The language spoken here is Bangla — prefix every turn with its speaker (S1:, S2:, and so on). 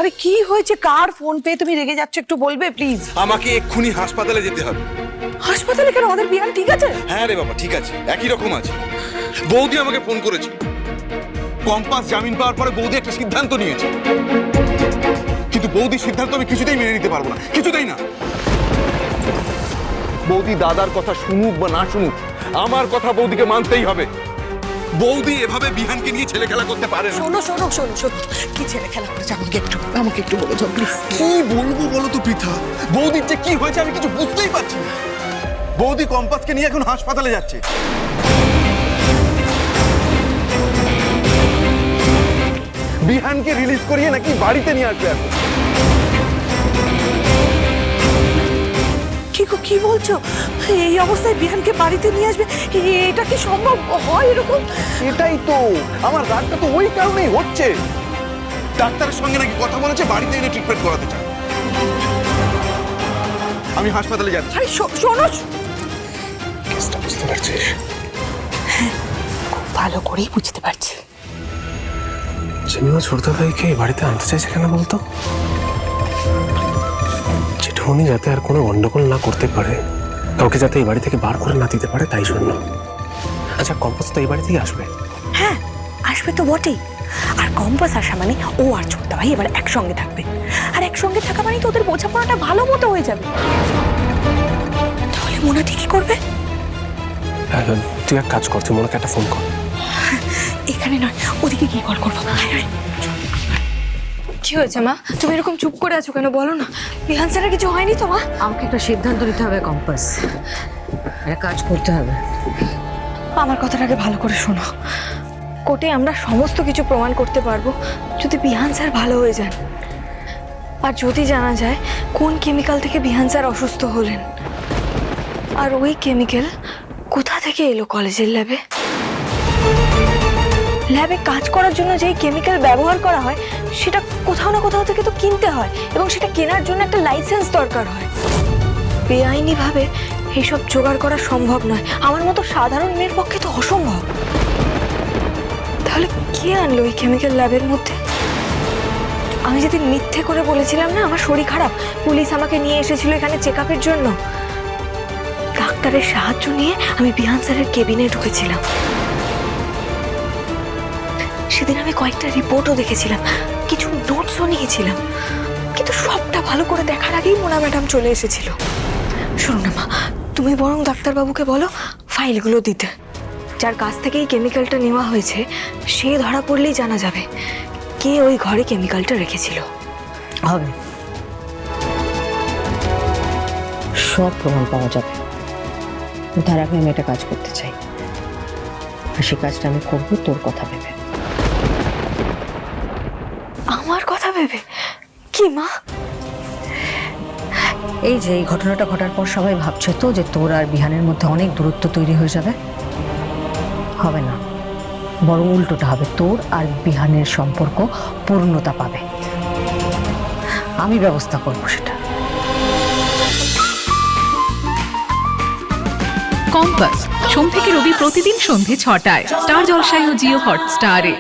S1: আরে কি হয়েছে? কার ফোন পেয়ে তুমি রেগে যাচ্ছ একটু বলবে প্লিজ?
S2: আমাকে এক্ষুনি হাসপাতালে যেতে হবে।
S1: হাসপাতালে কেন? আমাদের বিহান ঠিক আছে?
S2: হ্যাঁ রে বাবা, ঠিক আছে, একই রকম আছে। বৌদি আমাকে ফোন করেছে। কম্পাস জামিন পাওয়ার পরে বৌদি একটা সিদ্ধান্ত নিয়েছে, কিন্তু বৌদির সিদ্ধান্ত আমি কিছুতেই মেনে নিতে পারবো না, কিছুতেই না। বৌদি দাদার কথা শুনুক বা না শুনুক, আমার কথা বৌদিকে মানতেই হবে। বৌদি এভাবে বিহানকে নিয়ে ছেলে খেলা করতে পারে না।
S1: শোনো শোনো শোনো শোনো, কি ছেলে খেলা করেছে আমাকে একটু বলে দাও প্লিজ।
S2: কি বলবো বলো তো পৃথা, বৌদির যে কি হয়েছে আমি কিছু বুঝতেই পারছি না। বৌদি কম্পাসকে নিয়ে এখন হাসপাতালে যাচ্ছে। বিহানকে রিলিজ করিয়ে নাকি বাড়িতে নিয়ে আসবে এখন।
S1: কি বলছো? এই অবস্থায় বিহানকে বাড়িতে নিয়ে আসবে? এটা কি সম্ভব হয় এরকম?
S2: এটাই তো আমার রাগটা তো ওই কারণেই হচ্ছে। ডাক্তারের সঙ্গে নাকি কথা বলেছে, বাড়িতে এনে ট্রিটমেন্ট করাতে চায়। আমি হাসপাতালে যাচ্ছি।
S1: আরে শোনো,
S2: কেসটা বুঝতে পারছিস?
S1: খুব ভালো করেই বুঝতে পারছি।
S3: চিনিমা ছোটদা ভাইকে এই বাড়িতে আনতে চাইছে কেন বলতো? উনি যাতে আর কোনো গন্ডগোল না করতে পারে, কাউকে যাতে এই বাড়ি থেকে বার করে না দিতে পারে, তাই জন্য। আচ্ছা, কম্পাস তো এই বাড়ি থেকে আসবে?
S1: হ্যাঁ আসবে তো বটেই। আর কম্পাস আসা মানে ও আর ছোটদা ভাই এবার একসঙ্গে থাকবে, আর একসঙ্গে থাকা মানে তো ওদের বোঝাপড়াটা ভালো মতো হয়ে যাবে। তাহলে মোনাটি কি করবে?
S3: তুই এক কাজ কর, তুই মোনাকে একটা ফোন কর।
S1: এখানে নয়, ওদিকে কি কল করবো।
S4: কি হয়েছে মা? তুমি এরকম চুপ করে আছো কেন? বলো না। বিহান স্যারের কিছু হয়নি তো মা?
S5: আমাকে একটা সিদ্ধান্ত নিতে হবে কম্পাস, একটা কাজ করতে হবে।
S4: আমার কথাটা আগে ভালো করে শোনো। কোর্টে আমরা সমস্ত কিছু প্রমাণ করতে পারবো যদি বিহান স্যার ভালো হয়ে যান, আর যদি জানা যায় কোন কেমিক্যাল থেকে বিহান স্যার অসুস্থ হলেন, আর ওই কেমিক্যাল কোথা থেকে এলো কলেজের ল্যাবে। ল্যাবে কাজ করার জন্য যেই কেমিক্যাল ব্যবহার করা হয় সেটা কোথাও না কোথাও থেকে তো কিনতে হয়, এবং সেটা কেনার জন্য একটা লাইসেন্স দরকার হয়। বেআইনিভাবে এইসব জোগাড় করা সম্ভব নয়, আমার মতো সাধারণ মেয়ের পক্ষে তো অসম্ভব। তাহলে কে আনলো এই কেমিক্যাল ল্যাবের মধ্যে? আমি যেদিন মিথ্যে করে বলেছিলাম না আমার শরীর খারাপ, পুলিশ আমাকে নিয়ে এসেছিল এখানে চেক আপের জন্য, ডাক্তারের সাহায্য নিয়ে আমি বিহান স্যারের কেবিনে ঢুকেছিলাম। সেদিন আমি কয়েকটা রিপোর্টও দেখেছিলাম, কিছু নোটসও নিয়েছিলাম, কিন্তু সবটা ভালো করে দেখার আগেই মোনা ম্যাডাম চলে এসেছিল। শোনো না মা, তুমি বরং ডাক্তারবাবুকে বলো ফাইলগুলো দিতে। যার কাছ থেকে এই কেমিক্যালটা নেওয়া হয়েছে সে ধরা পড়লেই জানা যাবে কে ওই ঘরে কেমিক্যালটা রেখেছিল।
S5: হবে, সব প্রমাণ পাওয়া যাবে। তার আগে আমি একটা কাজ করতে চাই, আর সে কাজটা আমি করবো তোর কথা ভেবে।
S4: আমার কথা ভেবে? কি মা?
S5: এই যে এই ঘটনাটা ঘটার পর সবাই ভাবছে তো যে তোর আর বিহানের মধ্যে অনেক দূরত্ব তৈরি হয়ে যাবে। হবে না, বরং উল্টোটা হবে, তোর আর বিহানের সম্পর্ক পূর্ণতা পাবে। আমি ব্যবস্থা করবো সেটা।
S6: কম্পাস সোম থেকে রবি প্রতিদিন সন্ধে ৬টায় স্টার জলসায় ও জিও হটস্টারে।